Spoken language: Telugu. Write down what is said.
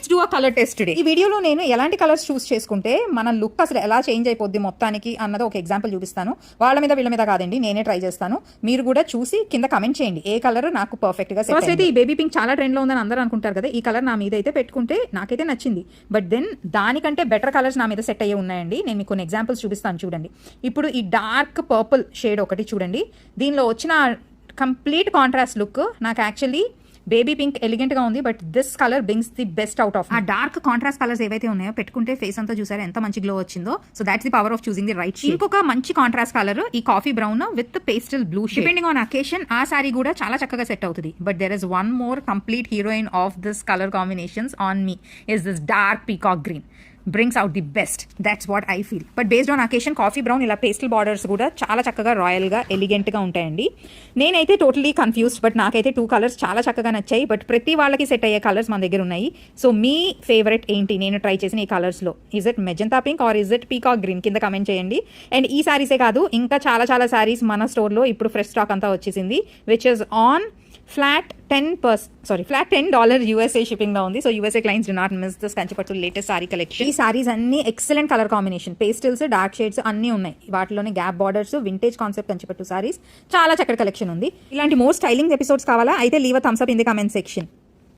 Let's do a colour test today. ఈ వీడియోలో నేను ఎలాంటి కలర్స్ చూస్ చేసుకుంటే మన లుక్ అసలు ఎలా చేంజ్ అయిపోద్ది మొత్తానికి అన్నది ఒక ఎగ్జాంపుల్ చూపిస్తాను. వాళ్ళ మీద వీళ్ళ మీద కాదండి, నేనే ట్రై చేస్తాను. మీరు కూడా చూసి కింద కమెంట్ చేయండి ఏ కలర్ నాకు పర్ఫెక్ట్ గా సెట్. ఫస్ట్ అయితే ఈ బేబీ పింక్ చాలా ట్రెండ్ లో ఉందని అందరూ అనుకుంటారు కదా. ఈ కలర్ నా మీద అయితే పెట్టుకుంటే నాకైతే నచ్చింది. బట్ దెన్ దానికంటే బెటర్ కలర్స్ నా మీద సెట్ అయ్యే ఉన్నాయండి. నేను మీకు కొన్ని ఎగ్జాంపుల్స్ చూపిస్తాను చూడండి. ఇప్పుడు ఈ డార్క్ పర్పుల్ షేడ్ ఒకటి చూడండి. దీనిలో వచ్చిన కంప్లీట్ కాంట్రాస్ట్ లుక్ నాకు యాక్చువల్లీ బేబీ పింక్ ఎలిగెంట్ గా ఉంది. But this colour brings the best out of. ఆ డార్క్ కాంట్రాస్ట్ కలర్స్ ఏవైతే ఉన్నాయో పెట్టుకుంటే ఫేస్ అంతా చూసారా ఎంత మంచి గ్లో వచ్చిందో. So that's the power of choosing the right shade. ఇంకొక మంచి కాంట్రాస్ట్ కలర్ ఈ coffee brown with pastel blue shade. Depending on occasion ఆ సారీ కూడా చాలా చక్కగా సెట్ అవుతుంది. But there is one more complete heroine of this colour combinations on me is this dark peacock green. Brings out the best. That's what I feel. But based on occasion coffee brown ఇలా పేస్టల్ బార్డర్స్ కూడా చాలా చక్కగా రాయల్గా ఎలిగెంట్గా ఉంటాయండి. నేనైతే టోటలీ కన్ఫ్యూజ్డ్. బట్ నాకైతే 2 కలర్స్ చాలా చక్కగా నచ్చాయి. బట్ ప్రతి వాళ్ళకి సెట్ అయ్యే కలర్స్ మన దగ్గర ఉన్నాయి. సో మీ ఫేవరెట్ ఏంటి నేను ట్రై చేసిన ఈ కలర్స్లో? Is it magenta pink are is it peacock green? కింద కమెంట్ చేయండి. అండ్ ఈ శారీసే కాదు ఇంకా చాలా చాలా శారీస్ మన స్టోర్లో ఇప్పుడు ఫ్రెష్ స్టాక్ అంతా వచ్చేసింది. Which is on flat $10 USA shipping లో ఉంది. So USA clients do not miss this Kanchipattu latest sorry collection. ఈ సారీస్ అన్ని excellent colour combination, pastels, dark shades అన్ని ఉన్నాయి. వాటిలోనే గ్యాప్ బార్డర్స్, వింటేజ్ కాన్సెప్ట్ కంచిపట్టు సారీస్ చాలా చక్కటి కలెక్షన్ ఉంది. ఇలాంటి మోర్ స్టైలింగ్ ఎపిసోడ్స్ కావాలా? అయితే leave a thumbs up in the comment section.